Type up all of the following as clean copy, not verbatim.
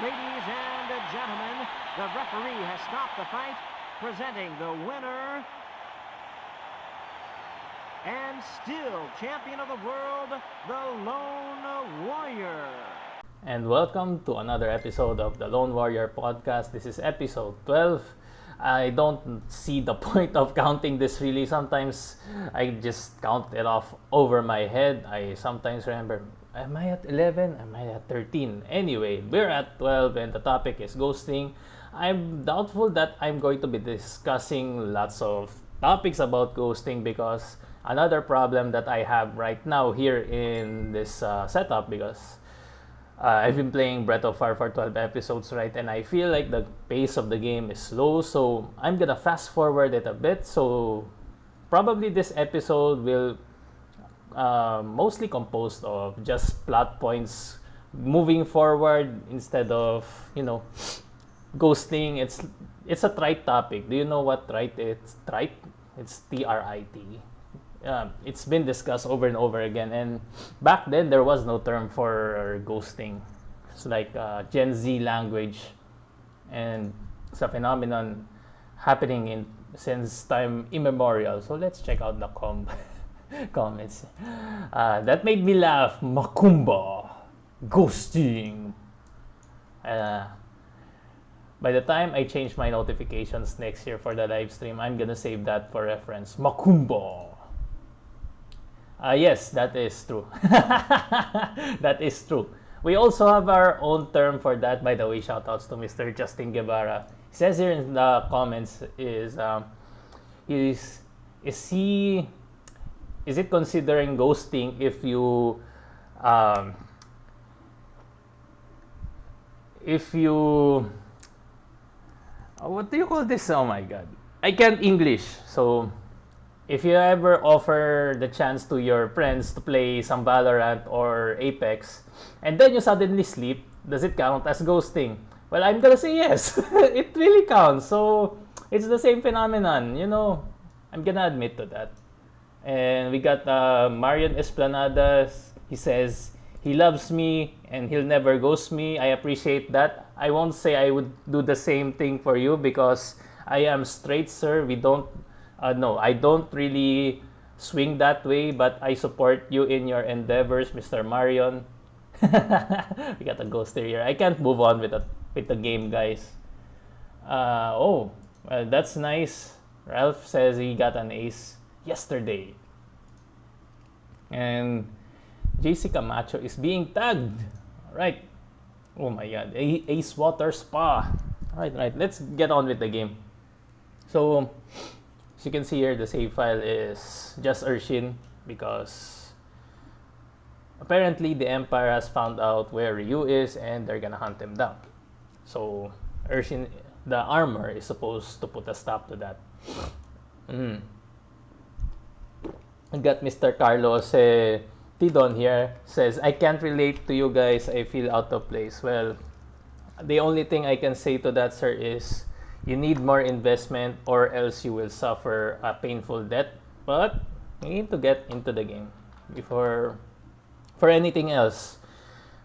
Ladies and gentlemen, the referee has stopped the fight, presenting the winner and still champion of the world, the Lone Warrior. And welcome to another episode of the Lone Warrior Podcast. This is episode 12. I don't see the point of counting this really. Sometimes I just count it off over my head. I sometimes remember, am I at 11? Am I at 13? Anyway, we're at 12 and the topic is ghosting. I'm doubtful that I'm going to be discussing lots of topics about ghosting because another problem that I have right now here in this setup, because I've been playing Breath of Fire for 12 episodes, right? And I feel like the pace of the game is slow, so I'm gonna fast forward it a bit. So probably this episode will mostly composed of just plot points moving forward instead of, ghosting. It's a trite topic. Do you know what trite is? Trite? It's TRIT. It's been discussed over and over again, and back then there was no term for ghosting. It's like Gen Z language, and it's a phenomenon happening since time immemorial. So let's check out the comments. That made me laugh. Makumba, ghosting. By the time I change my notifications next year for the live stream, I'm gonna save that for reference. Makumba. Yes, that is true. That is true. We also have our own term for that. By the way, shoutouts to Mr. Justin Guevara. He says here in the comments is it considering ghosting if you what do you call this? Oh my god, I can't English. So if you ever offer the chance to your friends to play some Valorant or Apex, and then you suddenly sleep, does it count as ghosting? Well, I'm gonna say yes. It really counts. So it's the same phenomenon, I'm gonna admit to that. And we got Marian Esplanadas. He says he loves me and he'll never ghost me. I appreciate that. I won't say I would do the same thing for you because I am straight, sir. We don't no, I don't really swing that way, but I support you in your endeavors, Mr. Marion. We got a ghoster here. I can't move on with the game, guys. Well, that's nice. Ralph says he got an ace yesterday. And JC Camacho is being tagged. Alright. Oh my god. Ace Water Spa. Right. Let's get on with the game. So as you can see here, the save file is just Urshin because apparently the Empire has found out where Ryu is and they're gonna hunt him down. So Urshin, the armor, is supposed to put a stop to that. I got Mr. Carlos Tidon here, says, I can't relate to you guys, I feel out of place. Well, the only thing I can say to that, sir, is you need more investment or else you will suffer a painful death. But you need to get into the game before for anything else,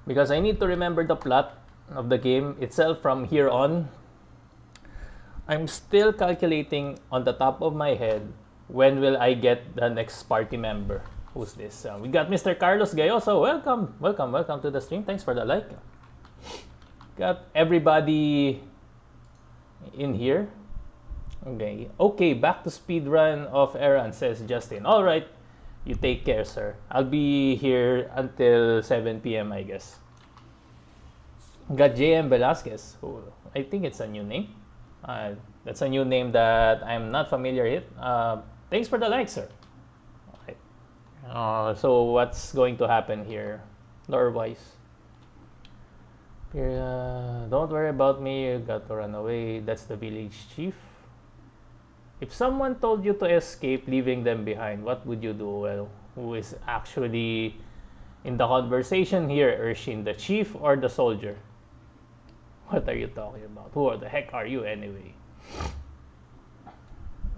because I need to remember the plot of the game itself from here on. I'm still calculating on the top of my head when will I get the next party member. Who's this? We got Mr. Carlos Gayoso. Welcome to the stream. Thanks for the like. Got everybody in here. Okay, back to speedrun of Eran, says Justin. Alright, you take care, sir. I'll be here until 7 p.m. I guess. Got JM Velasquez, who I think it's a new name. That's a new name that I'm not familiar with. Thanks for the like, sir. Alright. So what's going to happen here, lore-wise? Don't worry about me, you got to run away. That's the village chief. If someone told you to escape, leaving them behind, what would you do? Well, who is actually in the conversation here, Urshin, the chief or the soldier? What are you talking about? Who the heck are you anyway?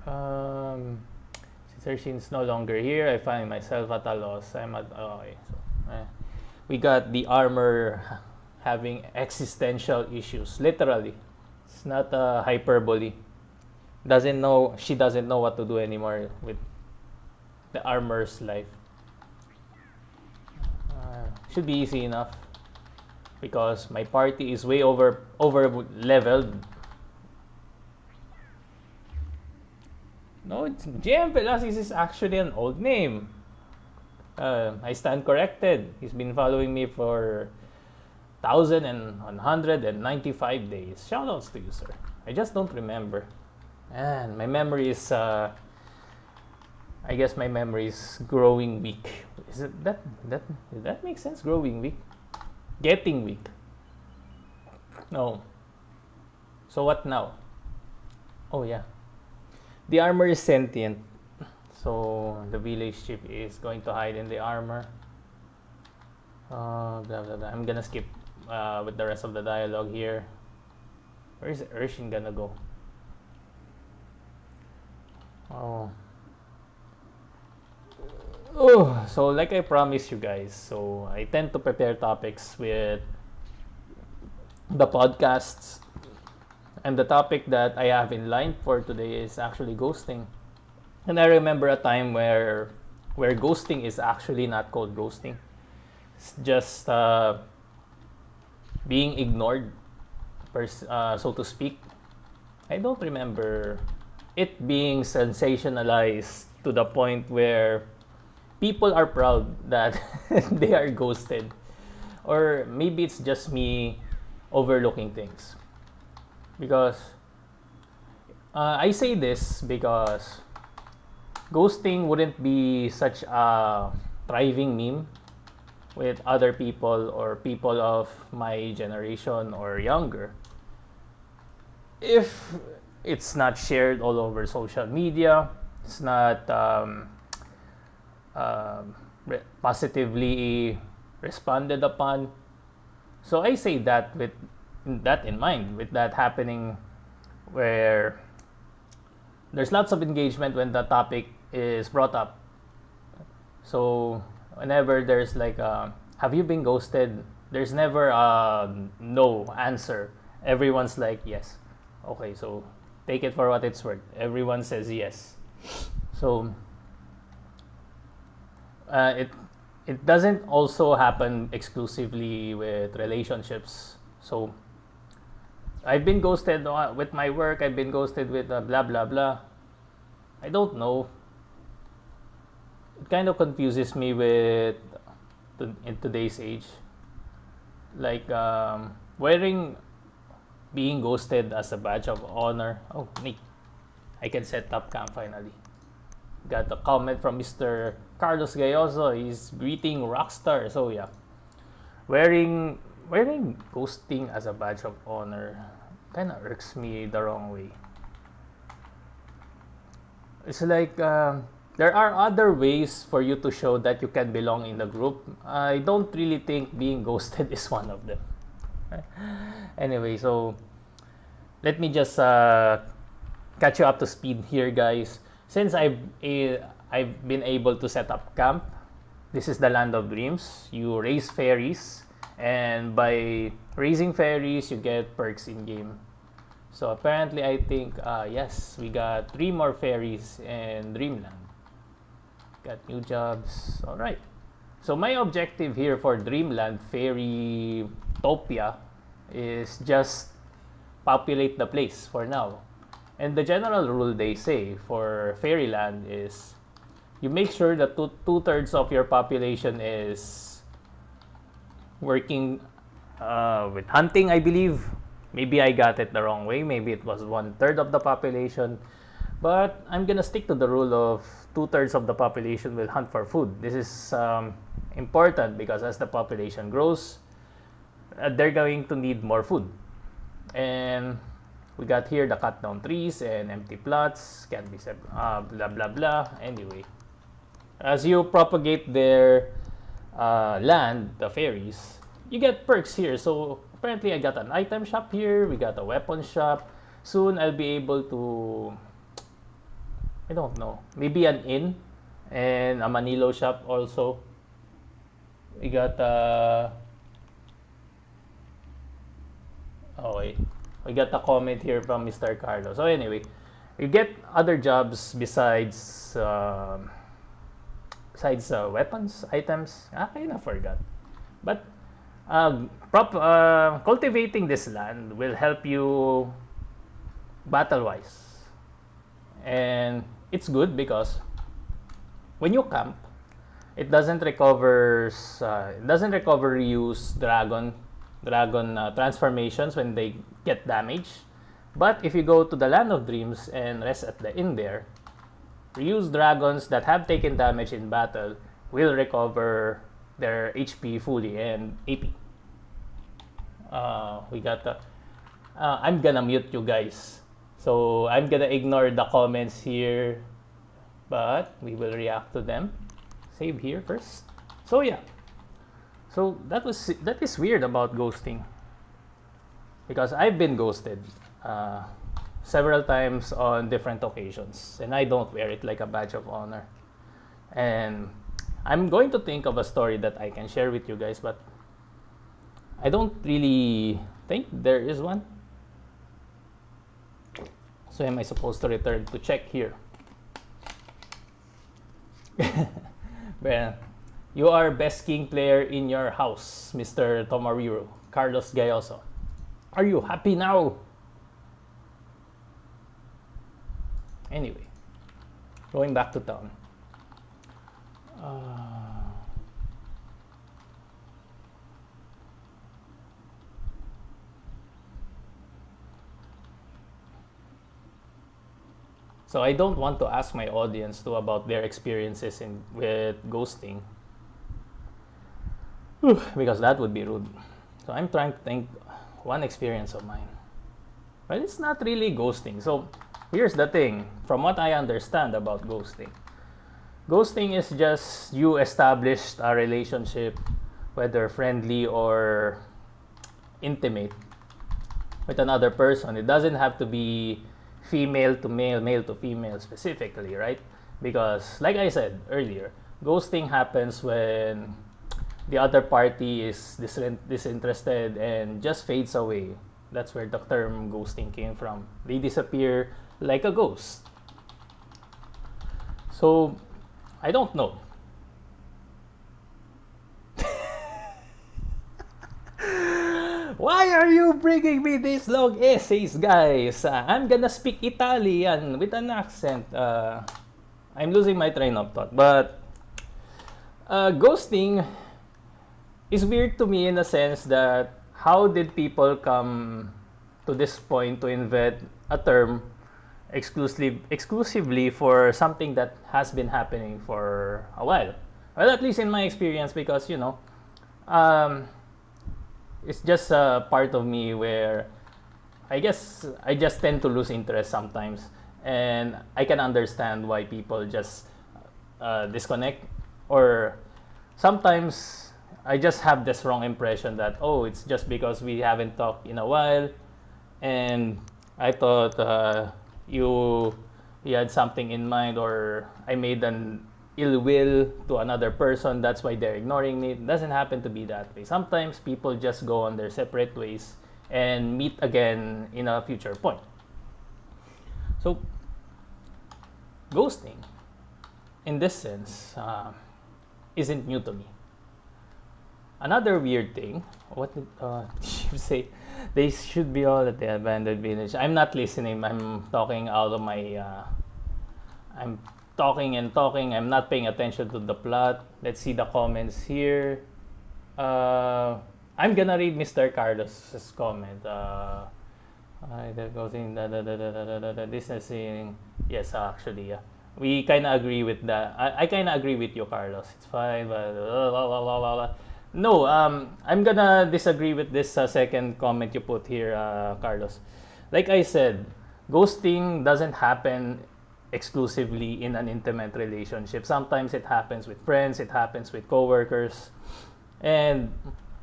Since Urshin's no longer here, I find myself at a loss. Okay, so we got the armor having existential issues. Literally. It's not a hyperbole. She doesn't know what to do anymore with the armor's life. Should be easy enough because my party is way over leveled. No, JM Velasquez is actually an old name. I stand corrected. He's been following me for 1,195 days. Shoutouts to you, sir. I just don't remember. And my memory is, I guess my memory is growing weak. Is it that did that make sense? Growing weak, getting weak. No. So what now? Oh yeah, the armor is sentient. So the village chief is going to hide in the armor. Blah blah blah. I'm gonna skip with the rest of the dialogue here. Where is Ursula gonna go? Oh. So like I promised you guys, so I tend to prepare topics with the podcasts, and the topic that I have in line for today is actually ghosting. And I remember a time where ghosting is actually not called ghosting. It's just being ignored, so to speak. I don't remember it being sensationalized to the point where people are proud that they are ghosted. Or maybe it's just me overlooking things. Because I say this because ghosting wouldn't be such a thriving meme with other people or people of my generation or younger if it's not shared all over social media. It's not positively responded upon. So I say that with that in mind, with that happening, where there's lots of engagement when the topic is brought up. So whenever there's like have you been ghosted, there's never a no answer. Everyone's like yes. Okay, so take it for what it's worth. Everyone says yes. So it doesn't also happen exclusively with relationships. So I've been ghosted with my work. I've been ghosted with blah blah blah. I don't know. It kind of confuses me in today's age. Like being ghosted as a badge of honor. Oh, neat. I can set up cam finally. Got a comment from Mr. Carlos Gayoso. He's greeting Rockstar. So yeah, wearing ghosting as a badge of honor kind of irks me the wrong way. It's like there are other ways for you to show that you can belong in the group. I don't really think being ghosted is one of them. Anyway, so let me just catch you up to speed here, guys. Since I've been able to set up camp, this is the land of dreams. You raise fairies, and by raising fairies, you get perks in game. So apparently, I think yes, we got 3 more fairies in Dreamland. Got new jobs. All right. So my objective here for Dreamland Fairy Topia is just populate the place for now. And the general rule they say for Fairyland is you make sure that two-thirds of your population is working with hunting, I believe. Maybe I got it the wrong way. Maybe it was 1/3 of the population. But I'm gonna stick to the rule of 2/3 of the population will hunt for food. This is important because as the population grows, they're going to need more food. And we got here the cut down trees and empty plots. Can't be blah blah blah. Anyway, as you propagate their land, the fairies, you get perks here. So apparently I got an item shop here. We got a weapon shop. Soon I'll be able to, I don't know, maybe an inn and a Manilo shop also. We got Okay. We got a comment here from Mr. Carlos. So anyway, you get other jobs besides weapons, items. I kind of forgot. But cultivating this land will help you battle-wise. And it's good because when you camp, it doesn't recover Ryu's dragon transformations when they get damaged. But if you go to the Land of Dreams and rest at the inn there, Ryu's dragons that have taken damage in battle will recover their HP fully and AP. I'm gonna mute you guys. So I'm gonna ignore the comments here, but we will react to them. Save here first. So yeah. So that is weird about ghosting. Because I've been ghosted several times on different occasions, and I don't wear it like a badge of honor. And I'm going to think of a story that I can share with you guys, but I don't really think there is one. So am I supposed to return to check here? Well, you are best king player in your house, Mr. Tomariro, Carlos Gayoso. Are you happy now? Anyway, going back to town. So I don't want to ask my audience too about their experiences with ghosting, because that would be rude. So I'm trying to think one experience of mine. Well, it's not really ghosting. So here's the thing, from what I understand about ghosting. Ghosting is just you established a relationship, whether friendly or intimate, with another person. It doesn't have to be female to male, male to female specifically, right? Because, like I said earlier, ghosting happens when the other party is disinterested and just fades away. That's where the term ghosting came from. They disappear like a ghost. So, I don't know. Why are you bringing me these long essays, guys? I'm gonna speak Italian with an accent. I'm losing my train of thought. But ghosting is weird to me in the sense that how did people come to this point to invent a term exclusively for something that has been happening for a while? Well, at least in my experience, because it's just a part of me where I guess I just tend to lose interest sometimes, and I can understand why people just disconnect, or sometimes I just have this wrong impression that, oh, it's just because we haven't talked in a while, and I thought you had something in mind, or I made an ill will to another person, that's why they're ignoring me. It doesn't happen to be that way. Sometimes people just go on their separate ways and meet again in a future point. So ghosting, in this sense, isn't new to me. Another weird thing, what did she say? They should be all at the abandoned village. I'm not listening. I'm talking out of my I'm talking and talking. I'm not paying attention to the plot. Let's see the comments here. I'm gonna read Mr. Carlos's comment. That goes in this is in, yes, actually, yeah. We kind of agree with that. I kind of agree with you, Carlos. It's fine, but no, I'm gonna disagree with this second comment you put here, Carlos. Like I said, ghosting doesn't happen exclusively in an intimate relationship. Sometimes it happens with friends, it happens with coworkers. And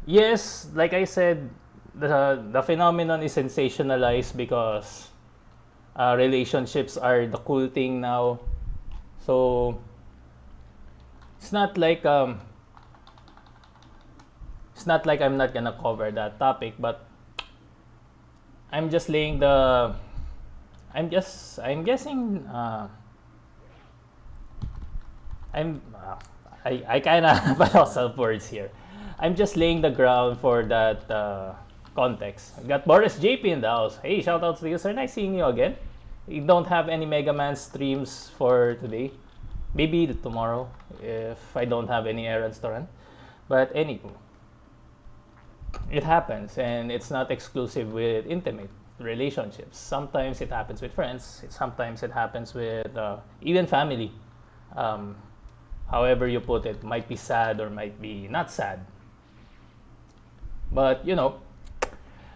yes, like I said, the phenomenon is sensationalized because relationships are the cool thing now. So it's not like I'm not gonna cover that topic, but I'm just laying the. I'm guessing. I kind of lost of words here. I'm just laying the ground for that context. I got Boris JP in the house. Hey, shout out to you, sir. Nice seeing you again. You don't have any Mega Man streams for today. Maybe tomorrow if I don't have any errands to run. But anywho, it happens, and it's not exclusive with intimate relationships. Sometimes it happens with friends. Sometimes it happens with even family. Um, However you put it, might be sad or might be not sad. But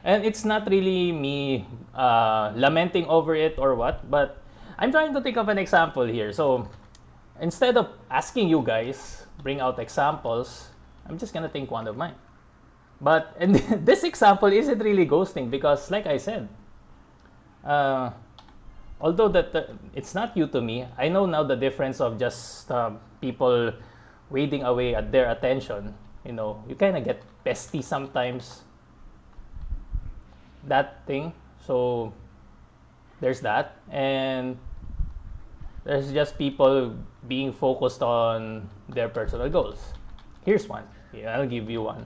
and it's not really me lamenting over it or what, but I'm trying to think of an example here. So instead of asking you guys bring out examples, I'm just gonna think one of mine. But and this example isn't really ghosting because, like I said, although that it's not you to me, I know now the difference of just people wading away at their attention. You kind of get pesty sometimes. That thing. So there's that, and there's just people being focused on their personal goals. Here's one. Yeah, I'll give you one.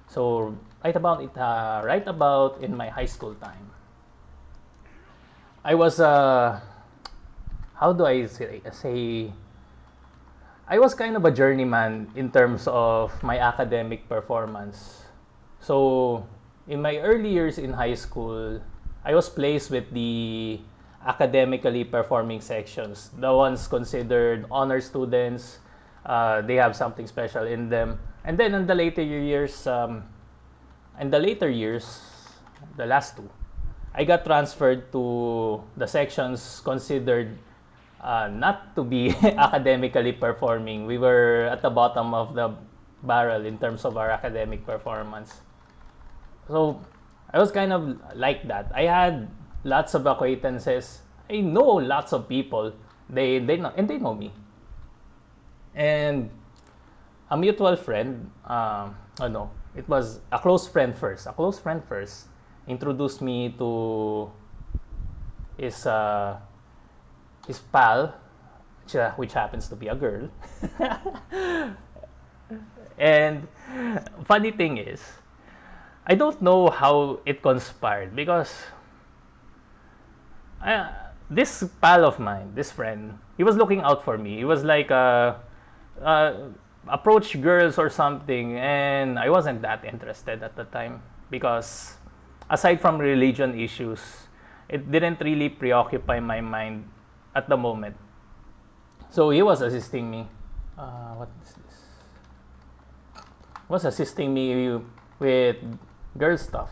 So right about in my high school time, I was how do I say I was kind of a journeyman in terms of my academic performance. So in my early years in high school, I was placed with the academically performing sections, the ones considered honor students. They have something special in them. And then in the later years, the last two, I got transferred to the sections considered not to be academically performing. We were at the bottom of the barrel in terms of our academic performance. So I was kind of like that. I had lots of acquaintances. I know lots of people. They know me. And a mutual friend, it was a close friend first. A close friend first introduced me to his pal, which happens to be a girl. And funny thing is, I don't know how it conspired because this pal of mine, this friend, he was looking out for me. He was like approach girls or something, and I wasn't that interested at the time because aside from religion issues, it didn't really preoccupy my mind at the moment. So he was assisting me. What is this? Was assisting me with girl stuff.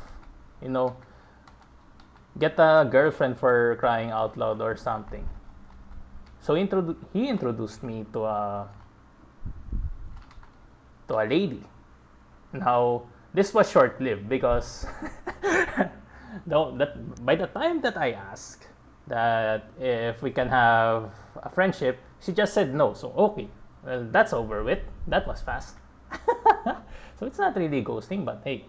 Get a girlfriend for crying out loud or something. So he introduced me to a lady. Now this was short-lived because by the time that I asked that if we can have a friendship, she just said no. So okay, well, that's over with. That was fast. So it's not really ghosting, but hey,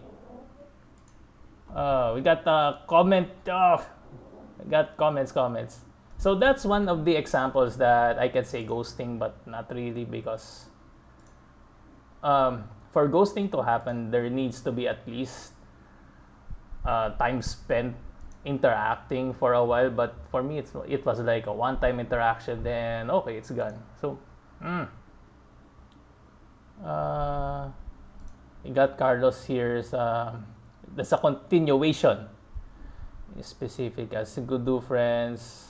we got a comment. We got comments. So that's one of the examples that I can say ghosting, but not really because for ghosting to happen, there needs to be at least time spent interacting for a while. But for me, it was like a one-time interaction, then okay, it's gone. So we got Carlos here. That's a continuation. Specific as good do friends.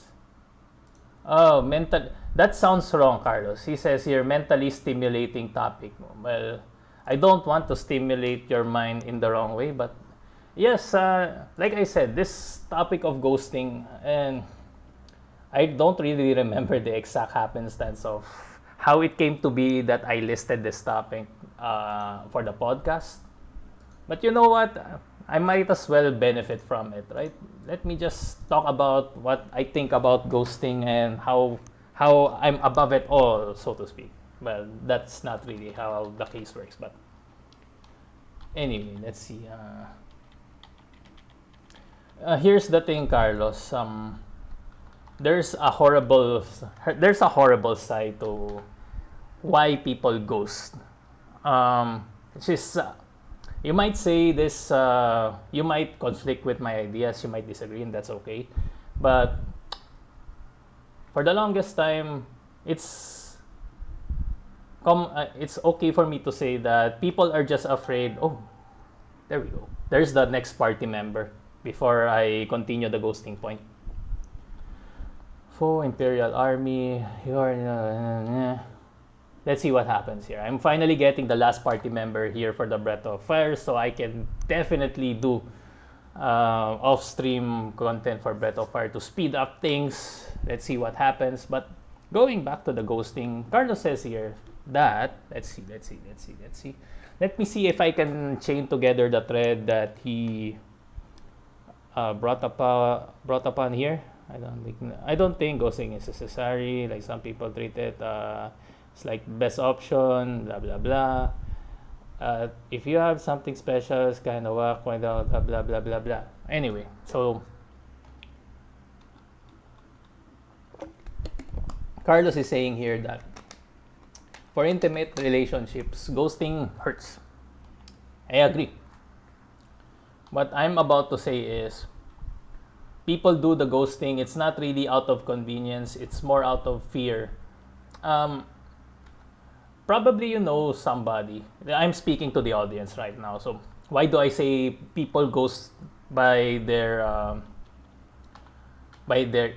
Oh, mental. That sounds wrong, Carlos. He says here, mentally stimulating topic. Well, I don't want to stimulate your mind in the wrong way, but yes, like I said, this topic of ghosting, and I don't really remember the exact happenstance of how it came to be that I listed this topic for the podcast. But you know what? I might as well benefit from it, right? Let me just talk about what I think about ghosting and how I'm above it all, so to speak. Well, that's not really how the case works, but anyway, let's see. Here's the thing, Carlos. There's a horrible side to why people ghost. Which is, you might say this, you might conflict with my ideas, you might disagree, and that's okay. But for the longest time, it's okay for me to say that people are just afraid. Oh, there we go. There's the next party member. Before I continue the ghosting point. For Imperial Army, let's see what happens here. I'm finally getting the last party member here for the Breath of Fire, so I can definitely do off-stream content for Breath of Fire to speed up things. Let's see what happens. But going back to the ghosting, Carlos says here that let's see. Let me see if I can chain together the thread that he brought upon here. I don't think ghosting is necessary. Like some people treat it, it's like best option. Blah blah blah. If you have something special, it's kind of whack. Blah blah blah blah blah. Anyway, so Carlos is saying here that for intimate relationships, ghosting hurts. I agree. What I'm about to say is people do the ghosting. It's not really out of convenience. It's more out of fear. Probably you know somebody. I'm speaking to the audience right now. So why do I say people ghost by their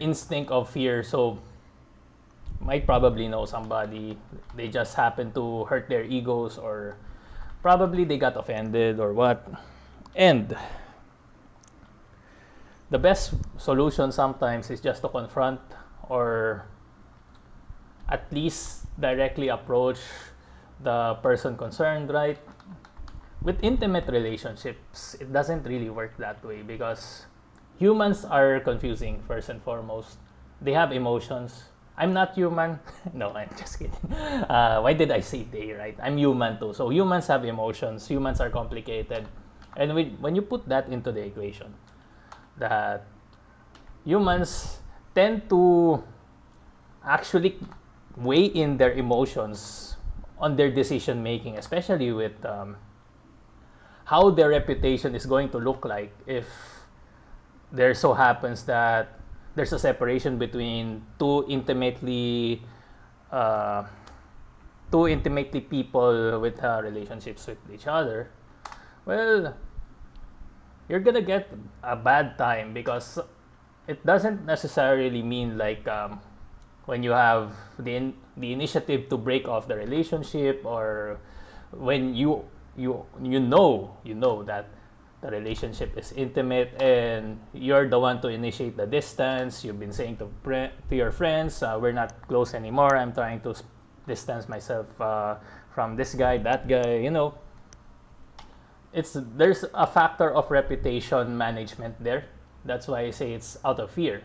instinct of fear? So might probably know somebody. They just happen to hurt their egos, or probably they got offended or what. And the best solution sometimes is just to confront, or at least directly approach the person concerned, right? With intimate relationships, it doesn't really work that way because humans are confusing, first and foremost. They have emotions. I'm not human. No, I'm just kidding. Why did I say they, right? I'm human too. So humans have emotions. Humans are complicated. And when you put that into the equation, that humans tend to actually weigh in their emotions on their decision making, especially with how their reputation is going to look like if there so happens that there's a separation between two intimately people with relationships with each other. Well, you're gonna get a bad time because it doesn't necessarily mean like when you have the initiative to break off the relationship, or when you know that the relationship is intimate and you're the one to initiate the distance. You've been saying to your friends, we're not close anymore. I'm trying to distance myself from this guy, that guy. There's a factor of reputation management there. That's why I say it's out of fear.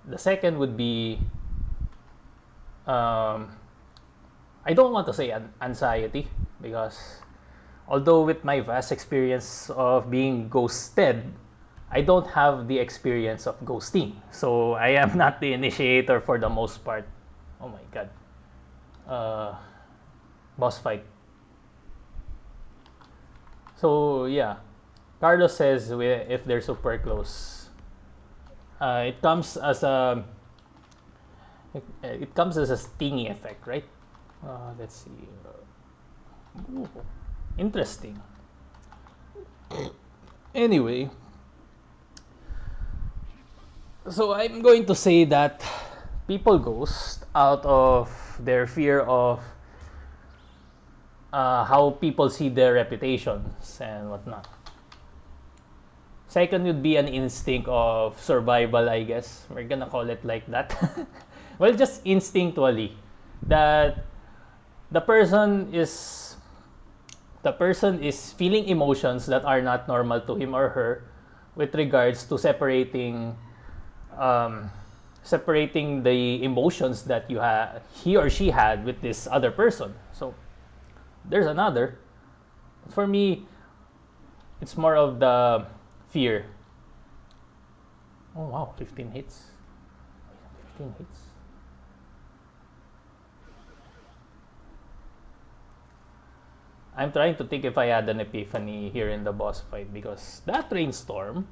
The second would be, I don't want to say anxiety, because although with my vast experience of being ghosted, I don't have the experience of ghosting. So I am not the initiator for the most part. Oh my god. Boss fight. So yeah, Carlos says if they're super close, it comes as a stingy effect, right? Let's see. Ooh, interesting. Anyway, so I'm going to say that people ghost out of their fear of how people see their reputations and whatnot. Second would be an instinct of survival, I guess. We're gonna call it like that. Well, just instinctually, that the person is feeling emotions that are not normal to him or her with regards to separating the emotions that he or she had with this other person. So there's another. For me, it's more of the fear. Oh wow, 15 hits. 15 hits. I'm trying to think if I had an epiphany here in the boss fight, because that rainstorm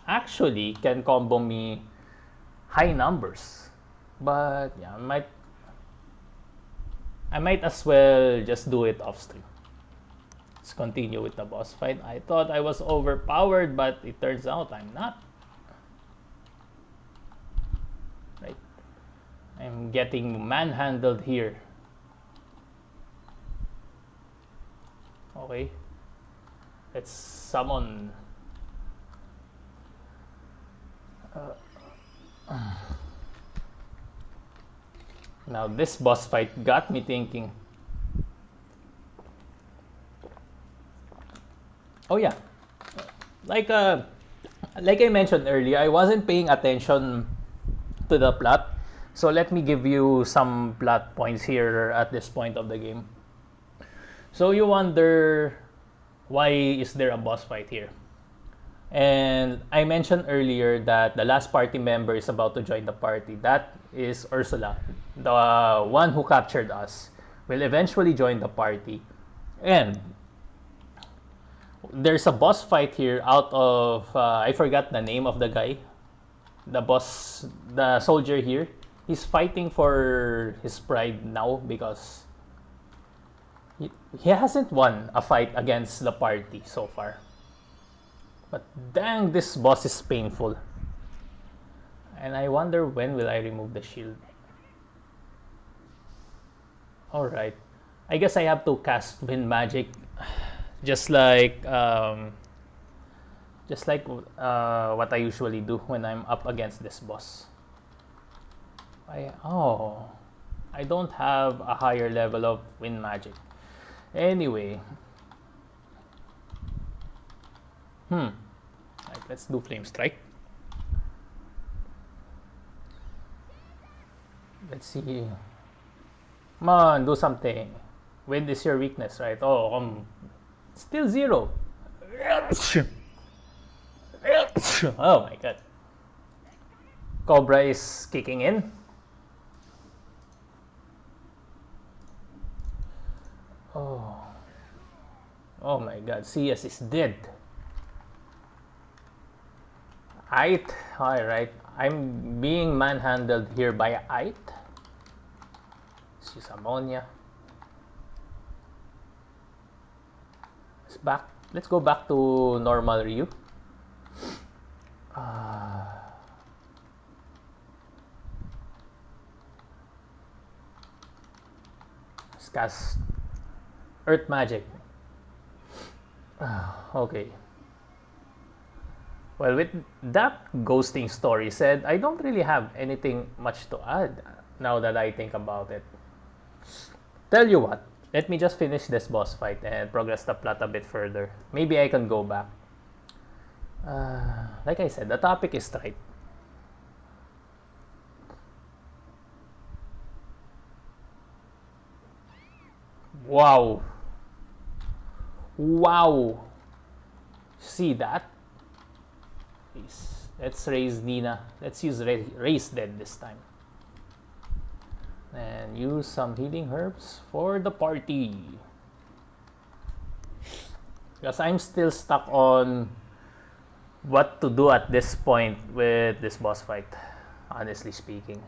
actually can combo me high numbers. But yeah, I might as well just do it off stream. Let's continue with the boss fight. I thought I was overpowered, but it turns out I'm not. Right. I'm getting manhandled here. Okay. Let's summon. Now this boss fight got me thinking. Oh yeah, like like I mentioned earlier, I wasn't paying attention to the plot. So let me give you some plot points here at this point of the game. So you wonder, why is there a boss fight here? And I mentioned earlier that the last party member is about to join the party. That is Ursula, the one who captured us, will eventually join the party. And there's a boss fight here out of, I forgot the name of the guy. The boss, the soldier here. He's fighting for his pride now because he hasn't won a fight against the party so far. But dang, this boss is painful. And I wonder, when will I remove the shield? Alright. I guess I have to cast wind magic. Just like what I usually do when I'm up against this boss. I don't have a higher level of wind magic. Anyway. Right, let's do flame strike. Let's see. Come on, do something. Wind is your weakness, right? Oh, still 0. Oh my god. Cobra is kicking in. Oh my god, CS is dead. Alright. I'm being manhandled here by Ait. Let's use ammonia. Let's go back to normal Ryu. Let's cast Earth Magic. Okay. Well, with that ghosting story said, I don't really have anything much to add now that I think about it. Tell you what, let me just finish this boss fight and progress the plot a bit further. Maybe I can go back. Like I said, the topic is right. Wow. Wow. See that? Let's raise Nina. Let's use raise dead this time. And use some healing herbs for the party. Because I'm still stuck on what to do at this point with this boss fight, honestly speaking.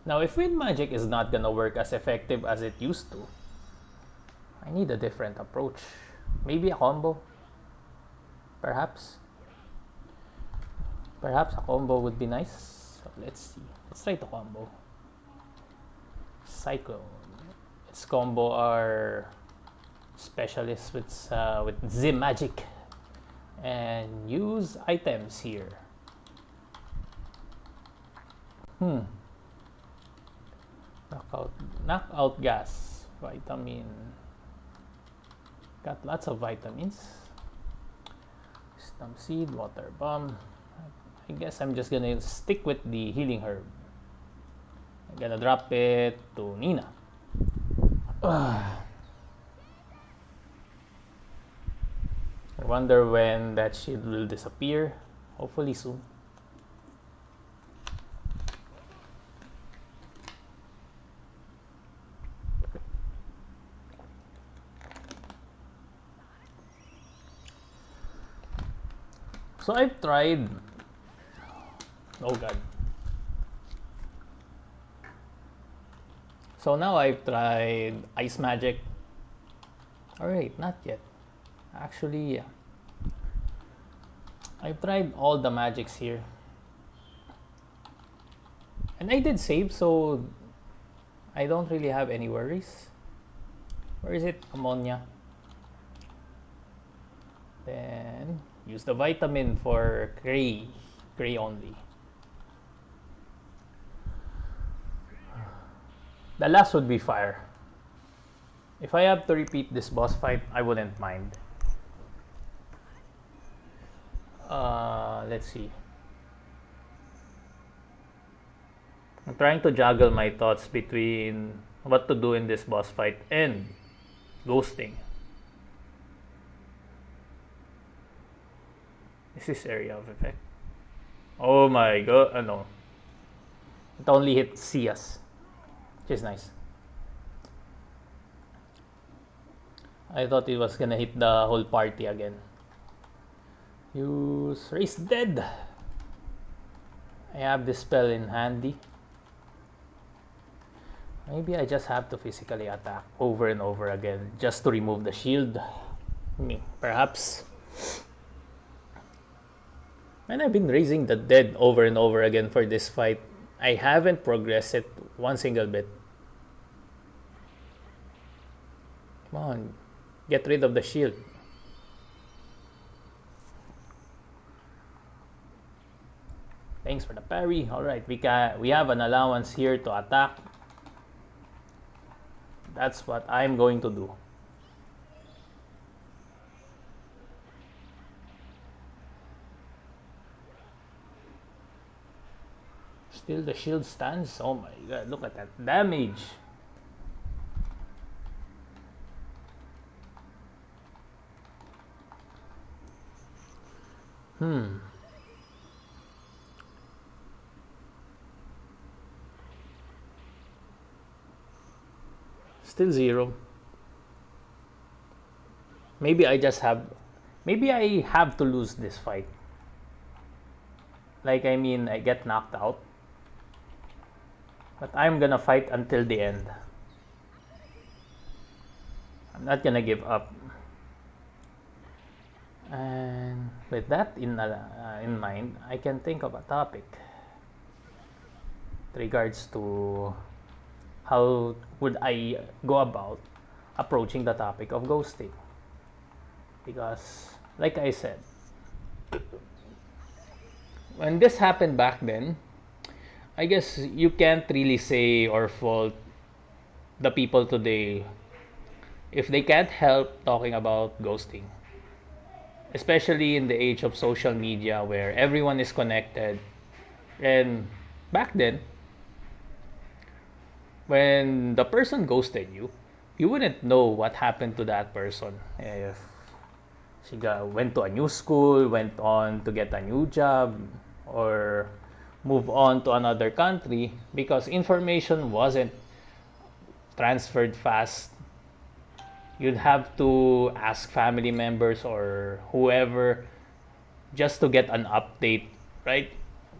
Now, if wind magic is not gonna work as effective as it used to, I need a different approach. Maybe a combo? Perhaps? Perhaps a combo would be nice. So let's see. Let's try the combo. Cyclone. Let's combo our specialist with Z magic and use items here. Knockout gas, vitamin. Got lots of vitamins. Stem seed, water bomb. I guess I'm just gonna stick with the healing herb. I'm gonna drop it to Nina. wonder when that shield will disappear. Hopefully soon. So I've tried. Oh god. So now I've tried Ice Magic. Alright, not yet. Actually, yeah. I've tried all the magics here. And I did save, so I don't really have any worries. Where is it? Ammonia. Then use the vitamin for gray. Gray only. The last would be fire. If I have to repeat this boss fight, I wouldn't mind. Let's see. I'm trying to juggle my thoughts between what to do in this boss fight and ghosting. Is this area of effect? Oh my god, no. It only hit Cias, which is nice. I thought it was gonna hit the whole party again. Use Raise Dead. I have this spell in handy. Maybe I just have to physically attack over and over again just to remove the shield. Perhaps. And I've been raising the dead over and over again for this fight. I haven't progressed it one single bit. Come on. Get rid of the shield. Thanks for the parry. Alright, we have an allowance here to attack. That's what I'm going to do. Still the shield stands. Oh my god, look at that damage. Still 0. Maybe I have to lose this fight. Like, I mean, I get knocked out. But I'm gonna fight until the end. I'm not gonna give up. And with that in mind, I can think of a topic with regards to how would I go about approaching the topic of ghosting. Because, like I said, when this happened back then, I guess you can't really say or fault the people today if they can't help talking about ghosting. Especially in the age of social media where everyone is connected. And back then, when the person ghosted you, you wouldn't know what happened to that person. If she went to a new school, went on to get a new job, or move on to another country, because information wasn't transferred fast. You'd have to ask family members or whoever just to get an update, right?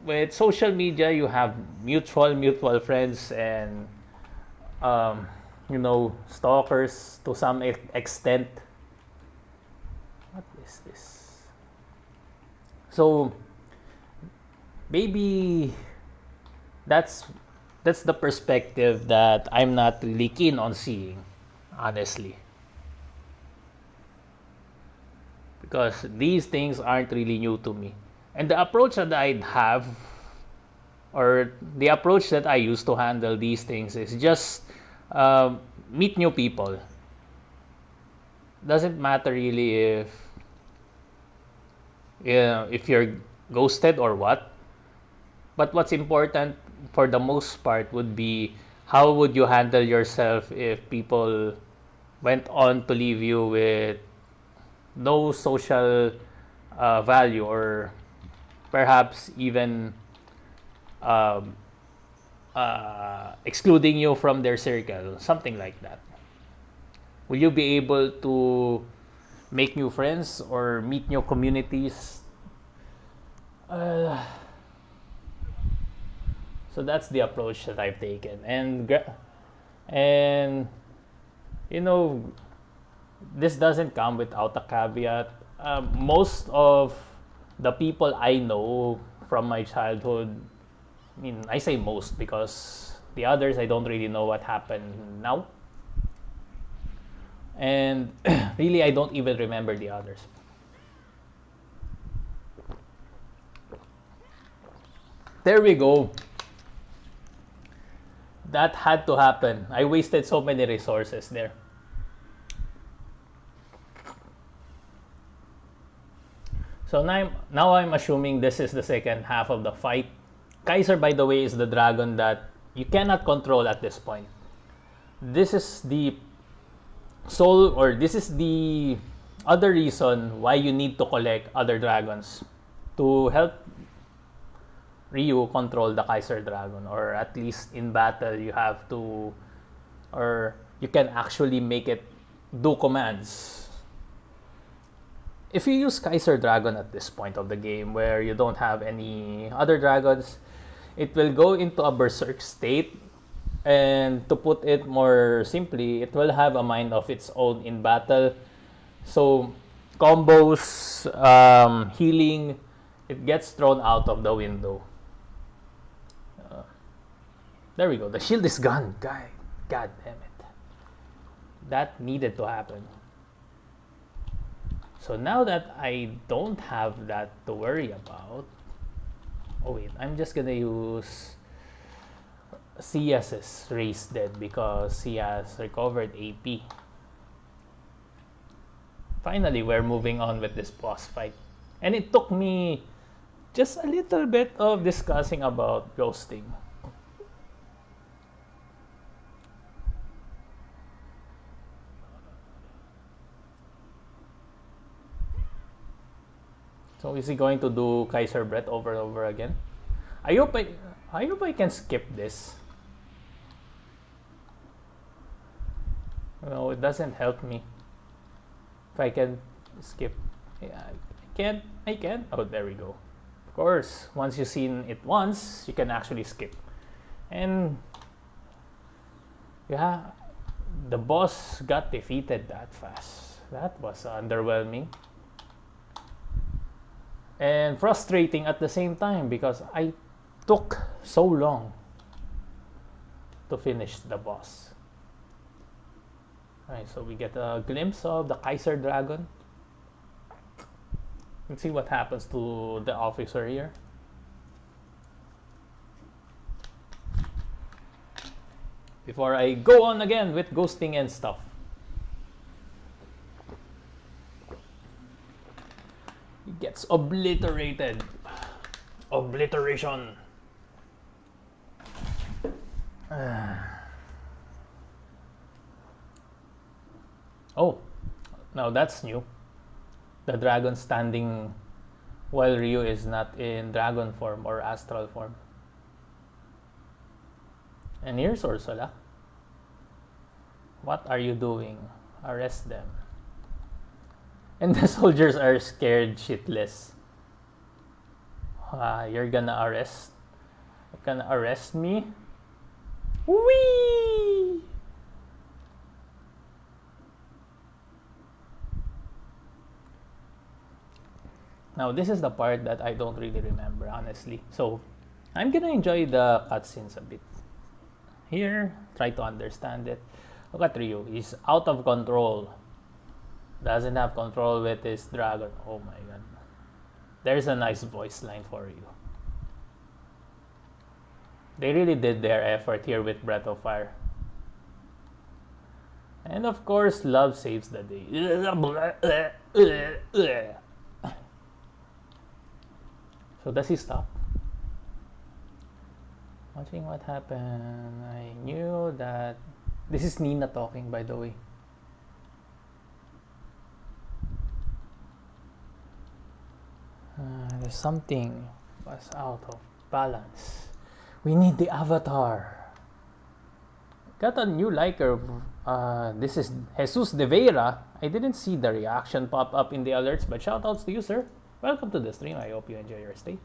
With social media, you have mutual friends and stalkers to some extent. What is this? So maybe that's the perspective that I'm not really keen on seeing, honestly. Because these things aren't really new to me. And the approach that I'd have, or the approach that I use to handle these things, is just meet new people. Doesn't matter really if you're ghosted or what. But what's important for the most part would be how would you handle yourself if people went on to leave you with no social value, or perhaps even um, excluding you from their circle, something like that. Will you be able to make new friends or meet new communities? Uh, so that's the approach that I've taken, and you know, this doesn't come without a caveat. Most of the people I know from my childhood, I mean, I say most because the others I don't really know what happened now. And really, I don't even remember the others. There we go. That had to happen. I wasted so many resources there. So now I'm assuming this is the second half of the fight. Kaiser, by the way, is the dragon that you cannot control at this point. This is the soul, or this is the other reason why you need to collect other dragons to help Ryu control the Kaiser Dragon, or at least in battle you have to, or you can actually make it do commands. If you use Kaiser Dragon at this point of the game where you don't have any other dragons, it will go into a berserk state, and to put it more simply, it will have a mind of its own in battle. So combos, healing, it gets thrown out of the window. There we go. The shield is gone. God damn it. That needed to happen. So now that I don't have that to worry about, oh wait, I'm just gonna use CS's raised dead because he has recovered AP. Finally, we're moving on with this boss fight. And it took me just a little bit of discussing about ghosting. So is he going to do Kaiser Breath over and over again? I hope I can skip this. No, it doesn't help me. If I can skip. Yeah, I can. Oh, there we go. Of course, once you've seen it once, you can actually skip. And yeah, the boss got defeated that fast. That was underwhelming. And frustrating at the same time because I took so long to finish the boss. Alright, so we get a glimpse of the Kaiser Dragon. Let's see what happens to the officer here. Before I go on again with ghosting and stuff. He gets obliterated. Obliteration. Oh, now that's new. The dragon standing while Ryu is not in dragon form or astral form. And here's Ursula. What are you doing? Arrest them. And the soldiers are scared shitless. You're gonna arrest me? Whee! Now this is the part that I don't really remember, honestly. So I'm gonna enjoy the cutscenes a bit. Here, try to understand it. Look at Ryu. He's out of control. Doesn't have control with his dragon. Oh my god. There's a nice voice line for you. They really did their effort here with Breath of Fire. And of course, love saves the day. So does he stop? Watching what happened, I knew that... This is Nina talking, by the way. Something was out of balance. We need the avatar. Got a new liker. This is Jesus de Vera. I didn't see the reaction pop up in the alerts, but shoutouts to you, sir. Welcome to the stream. I hope you enjoy your stay.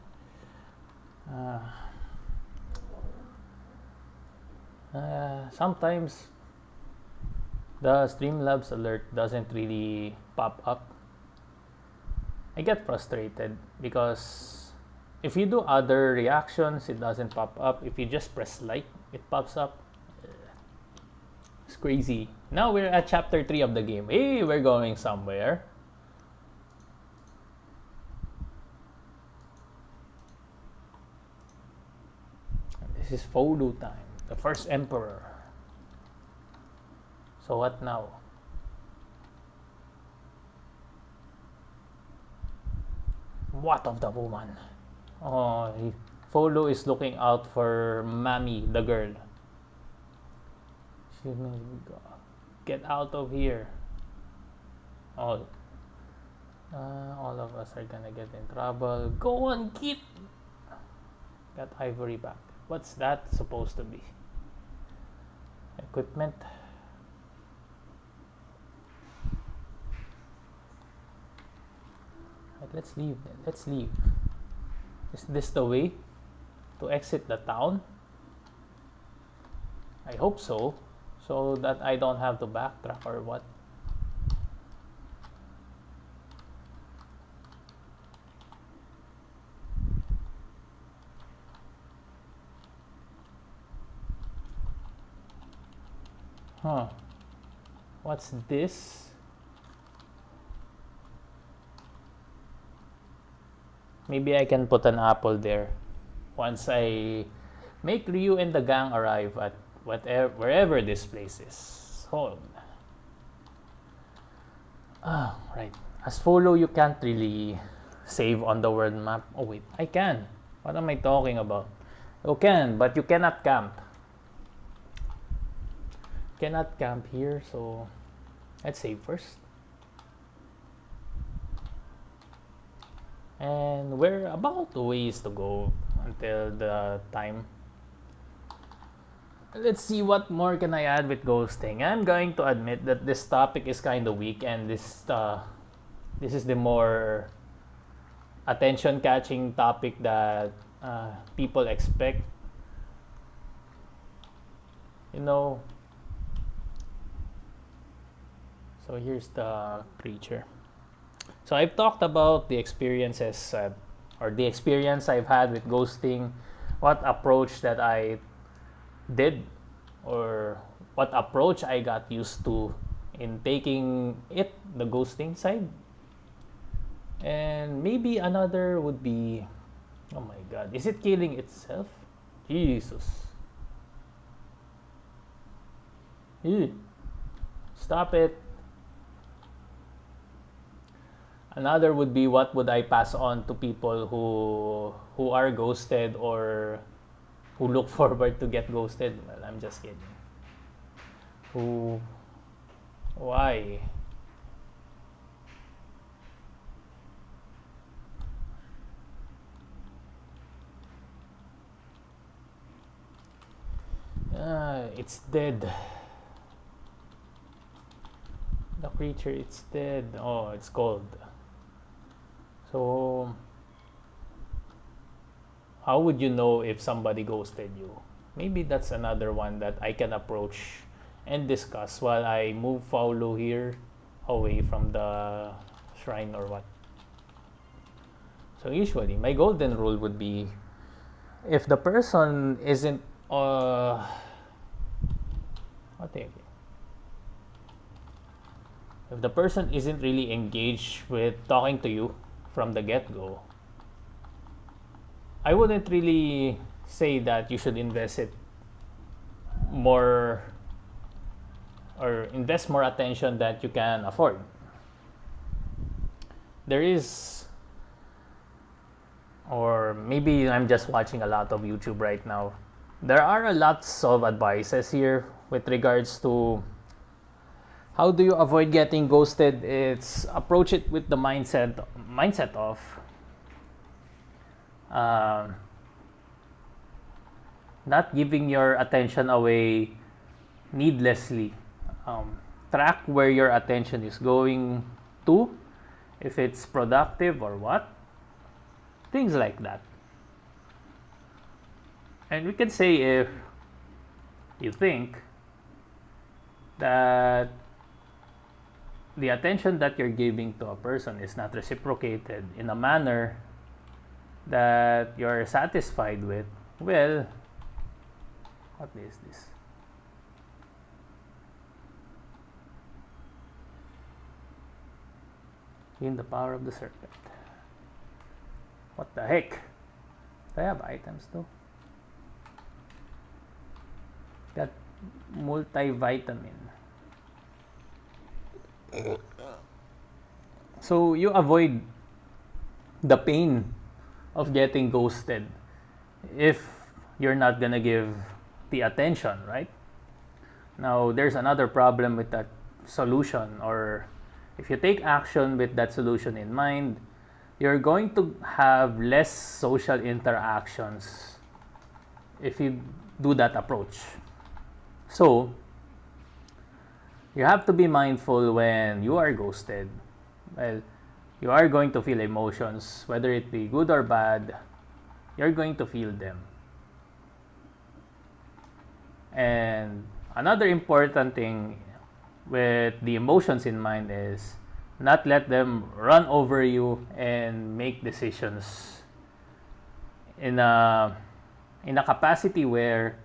Sometimes the Streamlabs alert doesn't really pop up. I get frustrated because if you do other reactions, it doesn't pop up. If you just press like, it pops up. It's crazy. Now we're at chapter 3 of the game. Hey, we're going somewhere. This is Folu time, the first emperor. So what now? What of the woman? Oh, Folu is looking out for Mami, the girl. She may get out of here. All of us are gonna get in trouble. Go on, kid. Got ivory back. What's that supposed to be? Equipment. Right, let's leave then. Let's leave. Is this the way to exit the town? I hope so. So that I don't have to backtrack or what? Huh. What's this? Maybe I can put an apple there once I make Ryu and the gang arrive at wherever this place is. Hold. Right. As follow, you can't really save on the world map. Oh wait, I can. What am I talking about? You can, but you cannot camp. Cannot camp here, so let's save first. And we're about a ways to go until the time. Let's see what more can I add with ghosting. I'm going to admit that this topic is kind of weak, and this is the more attention-catching topic that people expect. You know. So here's the creature. So I've talked about the experiences or the experience I've had with ghosting, what approach that I did or what approach I got used to in taking it, the ghosting side. And maybe another would be, oh my god, is it killing itself? Jesus. Ew. Stop it. Another would be, what would I pass on to people who are ghosted or who look forward to get ghosted? Well, I'm just kidding. Why? It's dead. The creature, it's dead. Oh, it's cold. So, how would you know if somebody ghosted you? Maybe that's another one that I can approach and discuss while I move Paulo here away from the shrine or what. So usually, my golden rule would be, if the person isn't if the person isn't really engaged with talking to you from the get-go, I wouldn't really say that you should invest it more or invest more attention that you can afford. There is, or maybe I'm just watching a lot of YouTube right now. There are a lots of advices here with regards to how do you avoid getting ghosted. It's approach it with the mindset of um, not giving your attention away needlessly. Track where your attention is going to, if it's productive or what, things like that. And we can say if you think that the attention that you're giving to a person is not reciprocated in a manner that you're satisfied with, well, what is this? In the power of the serpent. What the heck? Do I have items though? Got multivitamin. So you avoid the pain of getting ghosted if you're not gonna give the attention, right? Now there's another problem with that solution, or if you take action with that solution in mind, you're going to have less social interactions if you do that approach. So you have to be mindful when you are ghosted. Well, you are going to feel emotions, whether it be good or bad, you're going to feel them. And another important thing with the emotions in mind is not let them run over you and make decisions in a capacity where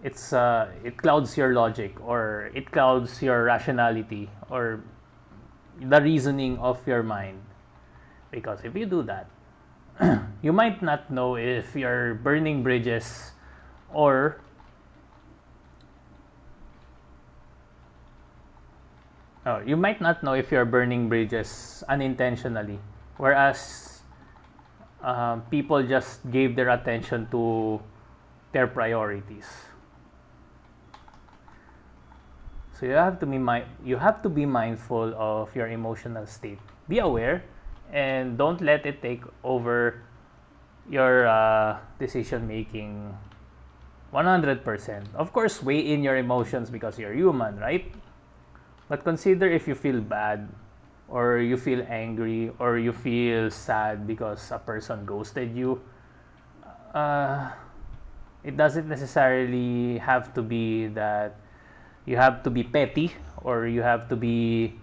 it clouds your logic, or it clouds your rationality, or the reasoning of your mind. Because if you do that, you might not know if you're burning bridges, or you might not know if you're burning bridges unintentionally, whereas people just gave their attention to their priorities. So you have to be mindful of your emotional state. Be aware, and don't let it take over your decision making 100%. Of course, weigh in your emotions because you're human, right? But consider if you feel bad, or you feel angry, or you feel sad because a person ghosted you. It doesn't necessarily have to be that you have to be petty, or you have to be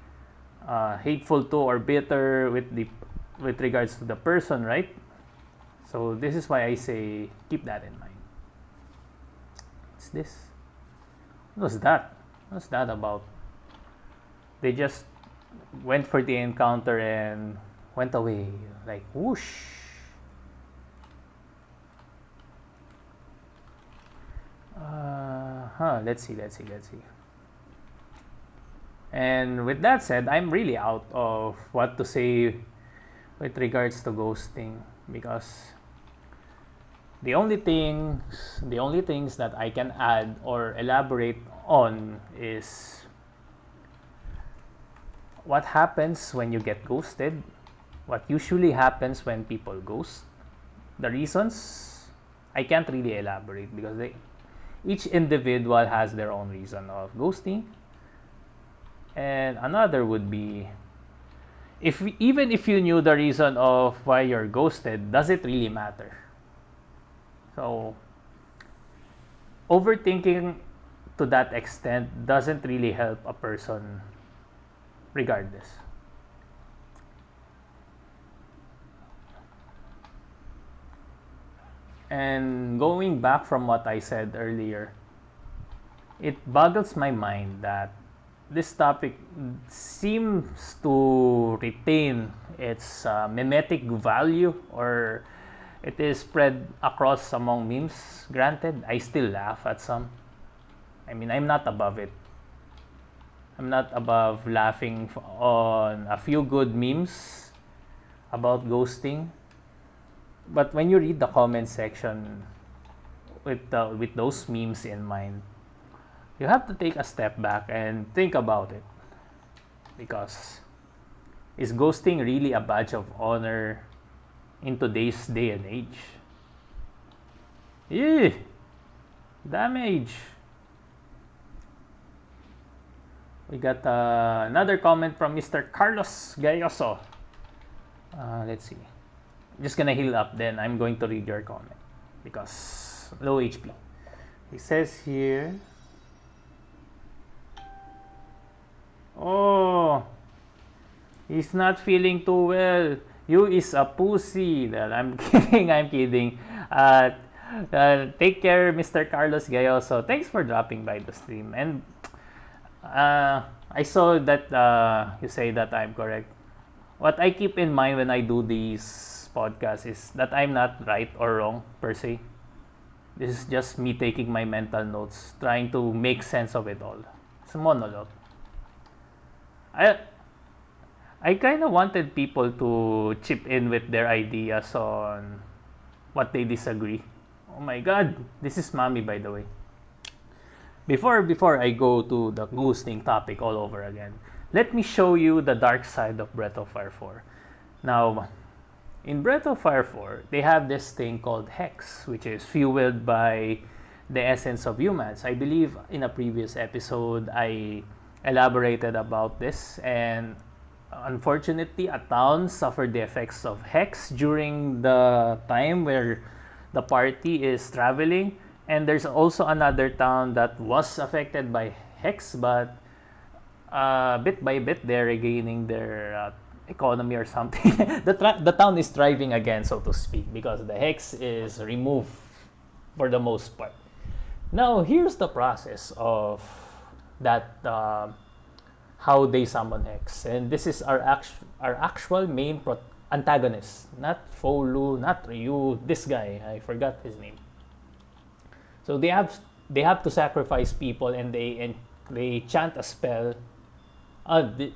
hateful to or bitter with regards to the person, right? So this is why I say keep that in mind. What's this? What was that? What's that about? They just went for the encounter and went away, like whoosh. Let's see. And with that said, I'm really out of what to say with regards to ghosting, because the only things that I can add or elaborate on is what happens when you get ghosted, what usually happens when people ghost. The reasons, I can't really elaborate because each individual has their own reason of ghosting. And another would be, even if you knew the reason of why you're ghosted, does it really matter? So overthinking to that extent doesn't really help a person regardless. And going back from what I said earlier, it boggles my mind that this topic seems to retain its mimetic value, or it is spread across among memes. Granted, I still laugh at some. I mean, I'm not above it. I'm not above laughing on a few good memes about ghosting. But when you read the comment section with those memes in mind, you have to take a step back and think about it. Because is ghosting really a badge of honor in today's day and age. Ew! Damage! We got another comment from Mr. Carlos Gayoso. Let's see. I'm just gonna heal up, then I'm going to read your comment because low HP. He says here, oh, he's not feeling too well. You is a pussy. Well, I'm kidding. I'm kidding. Take care, Mr. Carlos Gayoso. Thanks for dropping by the stream. And I saw that you say that I'm correct. What I keep in mind when I do these podcasts is that I'm not right or wrong per se. This is just me taking my mental notes, trying to make sense of it all. It's a monologue. I kind of wanted people to chip in with their ideas on what they disagree. Oh my god, this is Mommy, by the way. Before I go to the ghosting topic all over again, let me show you the dark side of Breath of Fire 4. Now, in Breath of Fire 4, they have this thing called Hex, which is fueled by the essence of humans. I believe in a previous episode, I elaborated about this, and unfortunately, a town suffered the effects of Hex during the time where the party is traveling. And there's also another town that was affected by Hex, but bit by bit, they're regaining their economy or something. The town is thriving again, so to speak, because the Hex is removed for the most part. Now, here's the process of that, how they summon Hex. And this is our actual main antagonist. Not Folu, not Ryu, this guy. I forgot his name. So they have to sacrifice people, and they chant a spell.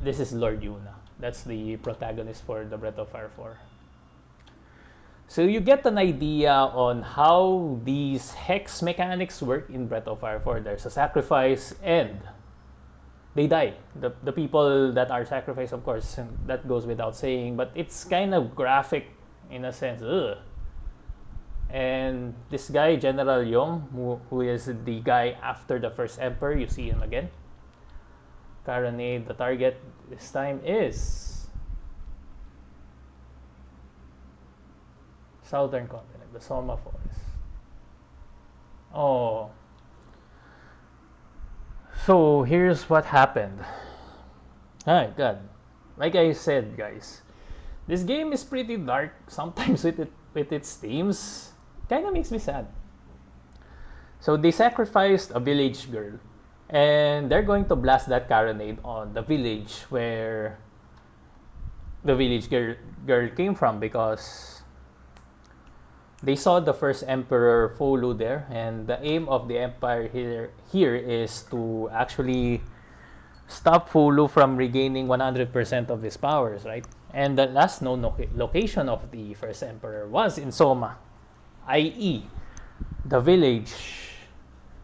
This is Lord Yuna. That's the protagonist for the Breath of Fire 4. So you get an idea on how these hex mechanics work in Breath of Fire 4. There's a sacrifice and they die. The people that are sacrificed, of course, that goes without saying, but it's kind of graphic in a sense. Ugh. And this guy, General Yong, who is the guy after the first Emperor, you see him again. Caronade, the target this time is Southern Continent, the Soma Forest. Oh. So here's what happened. Oh god. Like I said, guys, this game is pretty dark sometimes with its themes. Kind of makes me sad. So they sacrificed a village girl, and they're going to blast that carronade on the village where the village girl came from, because they saw the first Emperor Folu there, and the aim of the Empire here is to actually stop Folu from regaining 100% of his powers, right? And the last known location of the first Emperor was in Soma, i.e., the village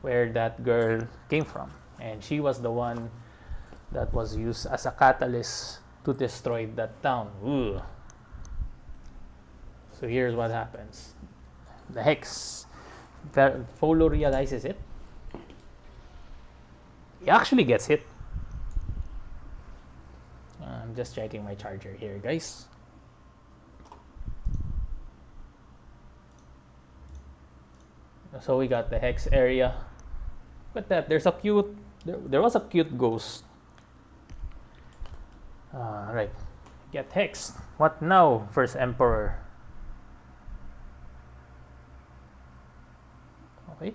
where that girl came from. And she was the one that was used as a catalyst to destroy that town. Ugh. So here's what happens. The Hex, Folo realizes it. He actually gets hit. I'm just checking my charger here, guys. So we got the Hex area. But there's a cute, there was a cute ghost. Right. Get Hex. What now, First Emperor? Okay.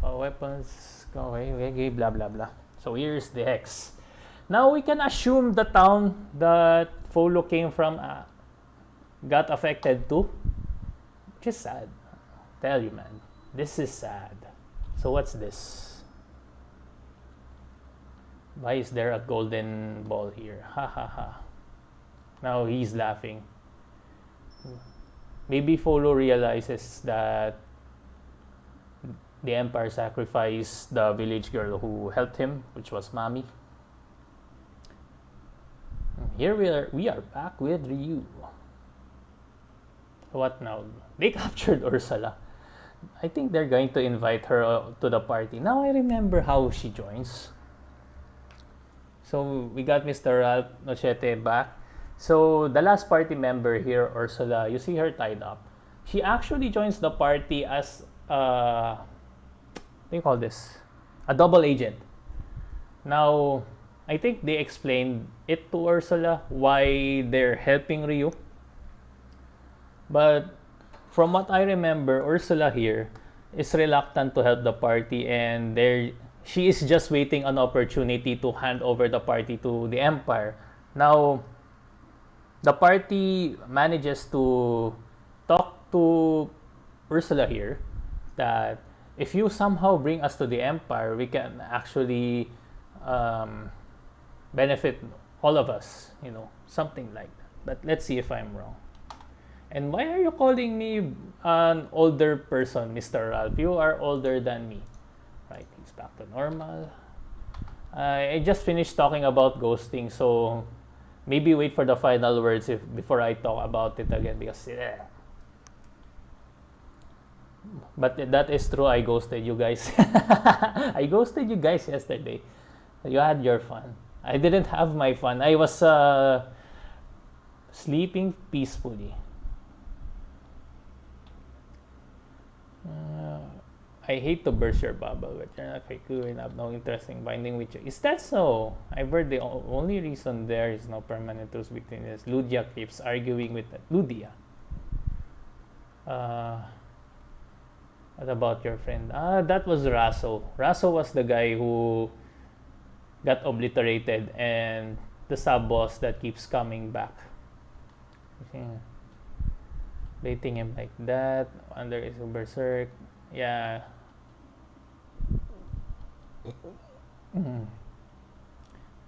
Weapons, go away, blah blah blah. So here's the Hex. Now we can assume the town that Folo came from got affected too. Which is sad. Tell you, man. This is sad. So what's this? Why is there a golden ball here? Ha ha ha. Now he's laughing. Maybe Folo realizes that the Empire sacrificed the village girl who helped him, which was Mami. Here we are back with Ryu. what now? They captured Ursula. I think they're going to invite her to the party. Now I remember how she joins. So we got Mr. Ralph Nochete back. So the last party member here, Ursula, you see her tied up. She actually joins the party as what do you call this? A double agent. Now, I think they explained it to Ursula why they're helping Ryu. But from what I remember, Ursula here is reluctant to help the party, and she is just waiting an opportunity to hand over the party to the Empire. Now, the party manages to talk to Ursula here that if you somehow bring us to the Empire, we can actually benefit all of us, something like that. But let's see if I'm wrong. And why are you calling me an older person, Mr. Ralph? You are older than me. Right, it's back to normal. I just finished talking about ghosting, so maybe wait for the final words before I talk about it again, because but that is true. I ghosted you guys. I ghosted you guys yesterday. You had your fun. I didn't have my fun. I was sleeping peacefully. I hate to burst your bubble, but you're not very cool and have no interest in binding with you. Is that so? I've heard the only reason there is no permanent truce between us. Ludia keeps arguing with that. Ludia. What about your friend? That was Raso. Raso was the guy who got obliterated, and the sub-boss that keeps coming back. Baiting him like that. Under is a berserk. Yeah.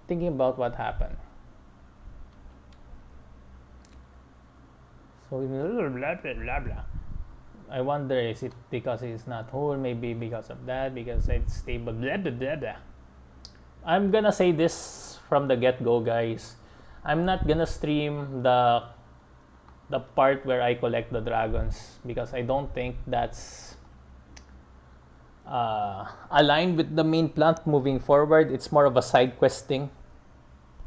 Thinking about what happened. So blah blah blah blah. I wonder, is it because it's not whole? Maybe because of that, because it's stable. Blah blah blah blah. I'm gonna say this from the get-go, guys. I'm not gonna stream the part where I collect the dragons, because I don't think that's aligned with the main plot moving forward. It's more of a side quest thing.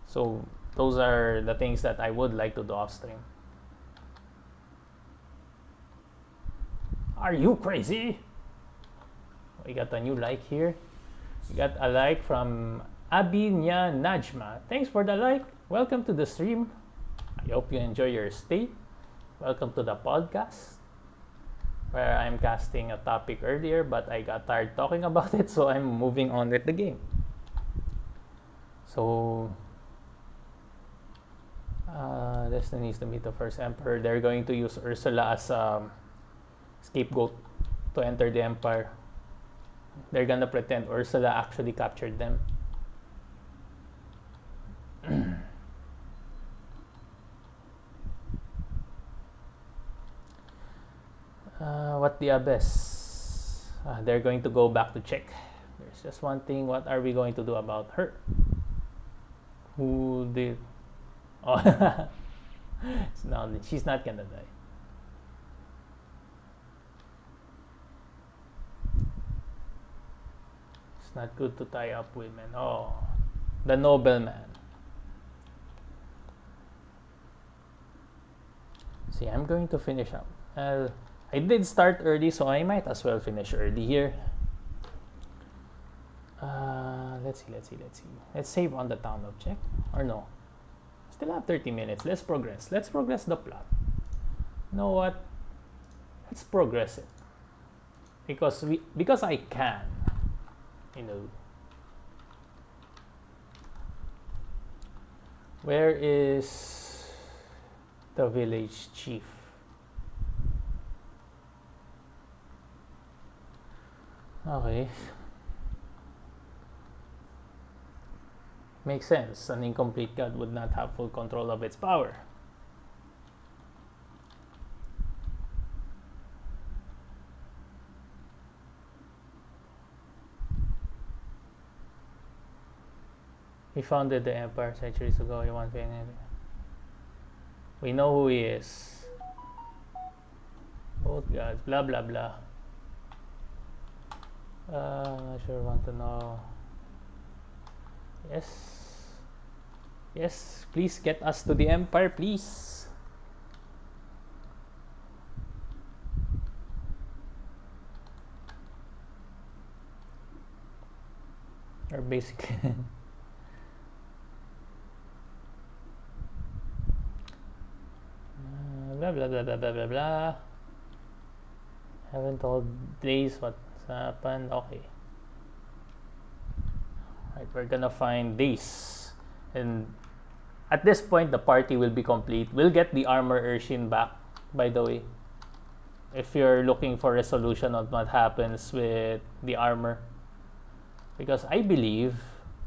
So those are the things that I would like to do off stream. Are you crazy? We got a new like here. We got a like from Abinya Najma. Thanks for the like. Welcome to the stream. I hope you enjoy your stay. Welcome to the podcast, where I'm casting a topic earlier, but I got tired talking about it, so I'm moving on with the game. So, Destiny is to meet the first Emperor. They're going to use Ursula as a scapegoat to enter the Empire. They're gonna pretend Ursula actually captured them. What the abyss? They're going to go back to check. There's just one thing. What are we going to do about her? Who did? Oh, no, she's not gonna die. It's not good to tie up women. Oh, the nobleman. See, I'm going to finish up. I did start early, so I might as well finish early here. Let's see. Let's save on the town object. Or no. Still have 30 minutes. Let's progress. Let's progress the plot. You know what? Let's progress it. Because I can. Where is the village chief? Okay. Makes sense. An incomplete god would not have full control of its power. He founded the empire centuries ago. We know who he is. both gods, blah blah blah. Not sure want to know. Yes, please get us to the Empire, please. Or basically blah blah blah blah blah blah blah. Haven't told Blaze what's happened. Okay. Right, we're gonna find this, and at this point the party will be complete. We'll get the armor Urshin back, by the way, if you're looking for resolution on what happens with the armor, because I believe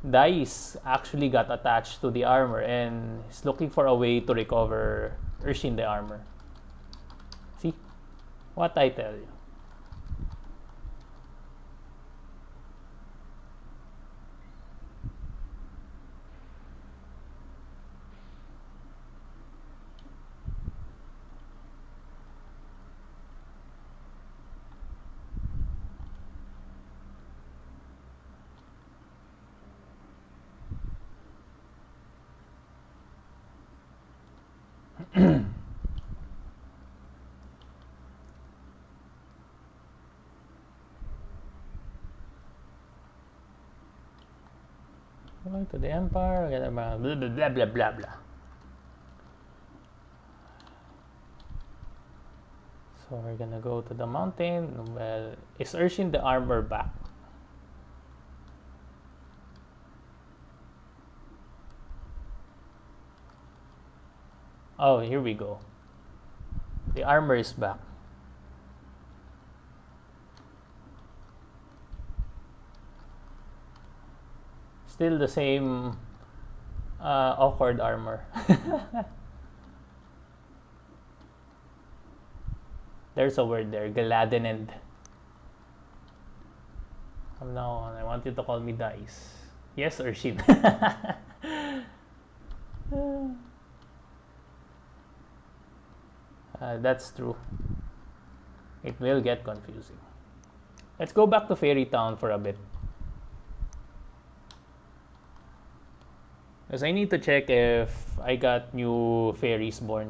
Dice actually got attached to the armor and is looking for a way to recover Urshin the armor. See what I tell you. Going to the Empire, blah blah blah blah blah blah. So we're gonna go to the mountain. Well, is Urshin the armor back? Oh, here we go. The armor is back. Still the same awkward armor. There's a word there, Galadenend. From now on, I want you to call me Dice. Yes, Urshin. That's true. It will get confusing. Let's go back to Fairy Town for a bit. Because I need to check if I got new fairies born.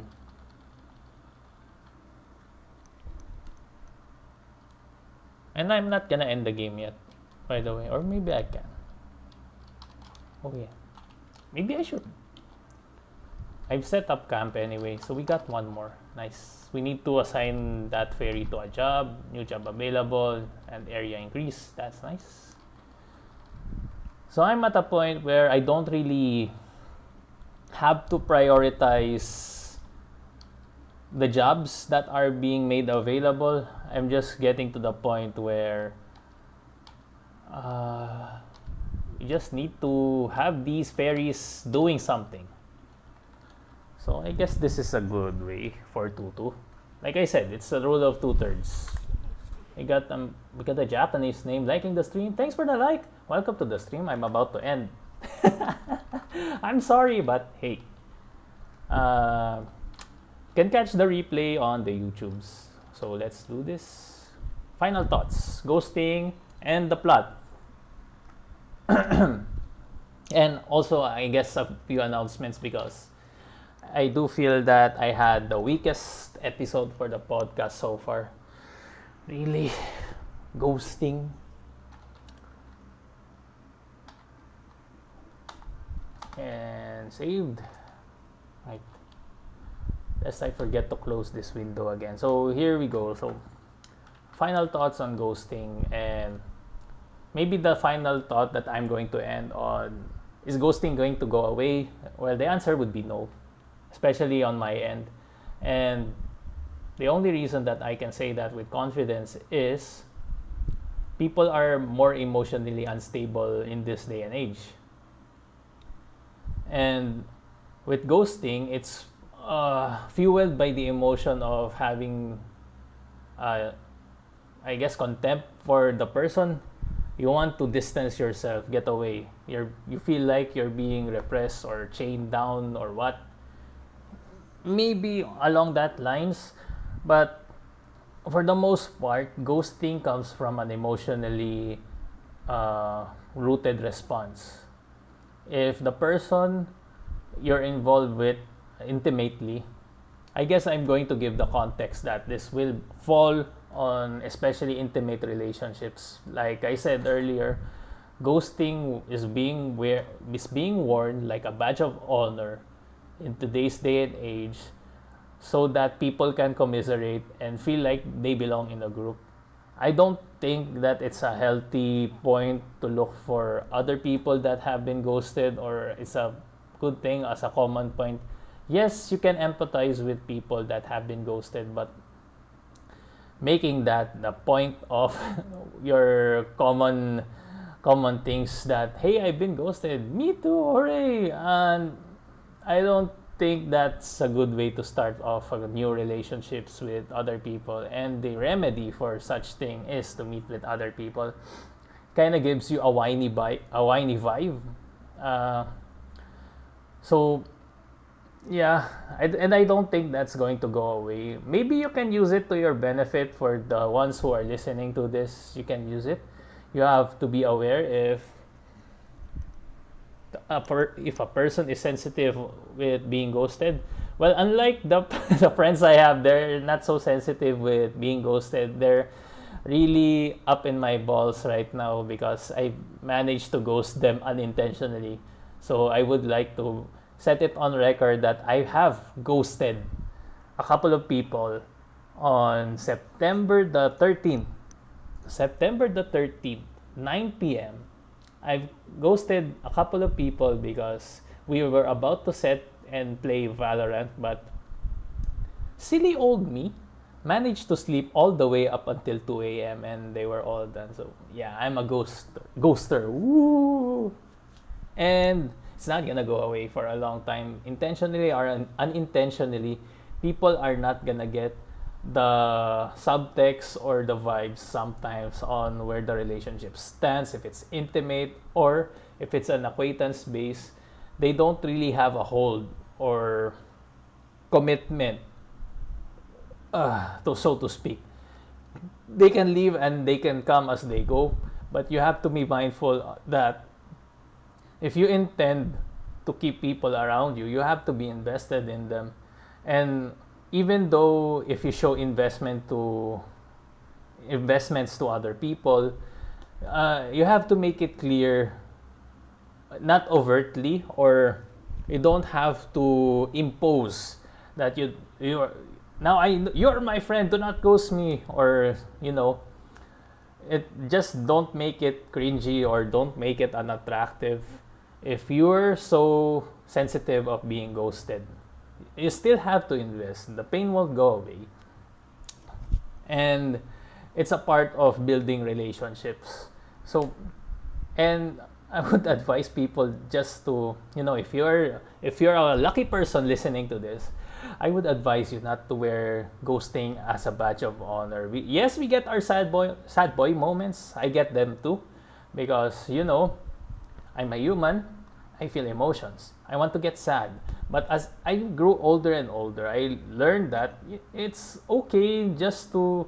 And I'm not gonna end the game yet, by the way. Or maybe I can. Oh yeah. Maybe I should. I've set up camp anyway, so we got one more. Nice. We need to assign that fairy to a job, new job available, and area increase. That's nice. So I'm at a point where I don't really have to prioritize the jobs that are being made available. I'm just getting to the point where you just need to have these fairies doing something. So I guess this is a good way for Tutu. Like I said, it's a rule of 2/3. We got a Japanese name liking the stream. Thanks for the like. Welcome to the stream. I'm about to end. I'm sorry, but hey. Can catch the replay on the YouTubes. So let's do this. Final thoughts, ghosting, and the plot. And also, I guess a few announcements, because I do feel that I had the weakest episode for the podcast so far. Really, ghosting. And saved. Right. Lest I forget to close this window again. So here we go. So final thoughts on ghosting, and maybe the final thought that I'm going to end on is ghosting going to go away? Well, the answer would be no, especially on my end. And the only reason that I can say that with confidence is people are more emotionally unstable in this day and age. And with ghosting, it's fueled by the emotion of having, I guess, contempt for the person. You want to distance yourself, get away. You feel like you're being repressed or chained down or what. Maybe along that lines, but for the most part, ghosting comes from an emotionally rooted response. If the person you're involved with intimately, I guess I'm going to give the context that this will fall on especially intimate relationships. Like I said earlier, ghosting is being worn like a badge of honor in today's day and age, so that people can commiserate and feel like they belong in a group. I don't think that it's a healthy point to look for other people that have been ghosted, or it's a good thing as a common point. Yes, you can empathize with people that have been ghosted, but making that the point of your common things that, hey, I've been ghosted, me too, hooray, and I don't think that's a good way to start off a new relationships with other people. And the remedy for such thing is to meet with other people. Kind of gives you a whiny vibe. Uh, so yeah, and I don't think that's going to go away. Maybe you can use it to your benefit. For the ones who are listening to this, you can use it. You have to be aware if a person is sensitive with being ghosted. Well, unlike the the friends I have, they're not so sensitive with being ghosted. They're really up in my balls right now because I managed to ghost them unintentionally. So I would like to set it on record that I have ghosted a couple of people on September the 13th. September the 13th, 9 p.m. I've ghosted a couple of people because we were about to set and play Valorant, but silly old me managed to sleep all the way up until 2 a.m. and they were all done. So yeah, I'm a ghoster. Woo! And it's not gonna go away for a long time. Intentionally or unintentionally, people are not gonna get the subtext or the vibes sometimes on where the relationship stands, if it's intimate or if it's an acquaintance base. They don't really have a hold or commitment, to so to speak. They can leave and they can come as they go, but you have to be mindful that if you intend to keep people around you, you have to be invested in them. And even though if you show investments to other people, you have to make it clear, not overtly, or you don't have to impose that you're now you're my friend, do not ghost me, or it just don't make it cringy or don't make it unattractive. If you're so sensitive of being ghosted, you still have to invest. The pain won't go away. And it's a part of building relationships. So, and I would advise people just to, if you're a lucky person listening to this, I would advise you not to wear ghosting as a badge of honor. Yes, we get our sad boy moments. I get them too, because I'm a human. I feel emotions. I want to get sad. But as I grew older and older, I learned that it's okay just to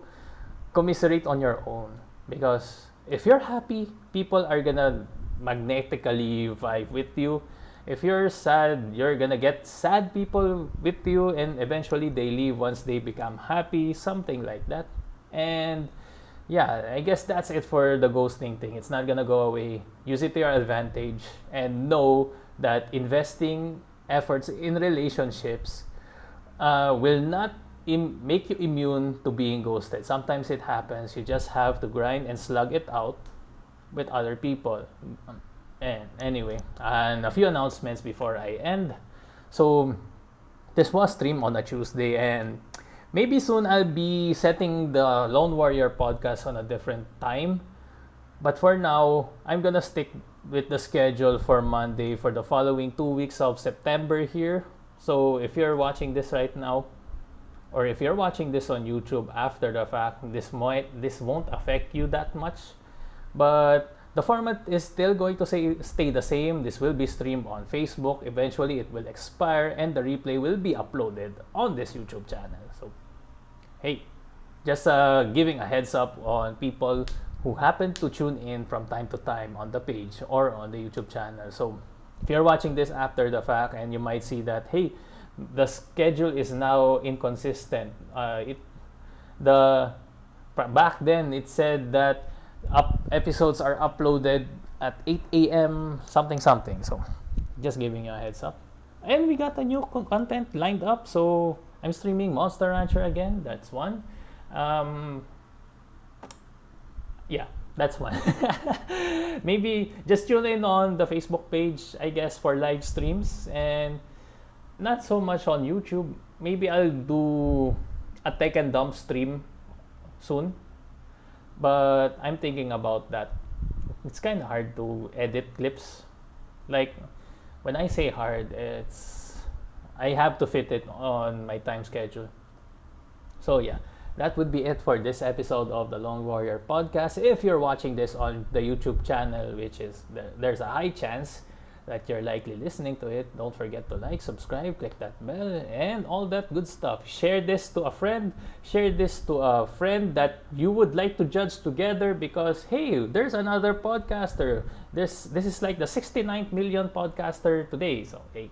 commiserate on your own. Because if you're happy, people are gonna magnetically vibe with you. If you're sad, you're gonna get sad people with you, and eventually they leave once they become happy, something like that. And yeah, I guess that's it for the ghosting thing. It's not gonna go away. Use it to your advantage, and know that investing efforts in relationships will not make you immune to being ghosted. Sometimes it happens. You just have to grind and slug it out with other people. And anyway, and a few announcements before I end. So this was streamed on a Tuesday, and maybe soon I'll be setting the Lone Warrior podcast on a different time. But for now, I'm gonna stick with the schedule for Monday for the following 2 weeks of September here. So if you're watching this right now, or if you're watching this on YouTube after the fact, this won't affect you that much. But the format is still going to stay the same. This will be streamed on Facebook. Eventually, it will expire, and the replay will be uploaded on this YouTube channel. So, hey, just giving a heads up on people who happen to tune in from time to time on the page or on the YouTube channel. So if you're watching this after the fact, and you might see that, hey, the schedule is now inconsistent. Back then it said that episodes are uploaded at 8 a.m. something. So just giving you a heads up. And we got a new content lined up. So I'm streaming Monster Rancher again. That's one. Yeah, that's one. Maybe just tune in on the Facebook page, I guess, for live streams, and not so much on YouTube. Maybe I'll do a Tech and Dump stream soon, but I'm thinking about that. It's kind of hard to edit clips. Like, when I say hard, I have to fit it on my time schedule. So yeah, that would be it for this episode of the Lone Warrior Podcast. If you're watching this on the YouTube channel, which is there's a high chance that you're likely listening to it, don't forget to like, subscribe, click that bell, and all that good stuff. Share this to a friend. Share this to a friend that you would like to judge together, because hey, there's another podcaster. This is like the 69th million podcaster today. So hey.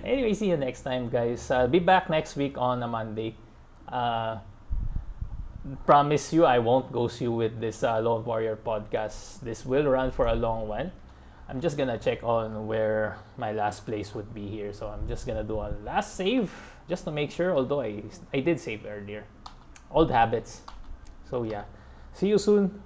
Anyway, see you next time, guys. I'll be back next week on a Monday. Promise you I won't ghost you with this Lone Warrior Podcast. This will run for a long one. I'm just gonna check on where my last place would be here. So I'm just gonna do a last save just to make sure, although I did save earlier. Old habits. So yeah. See you soon.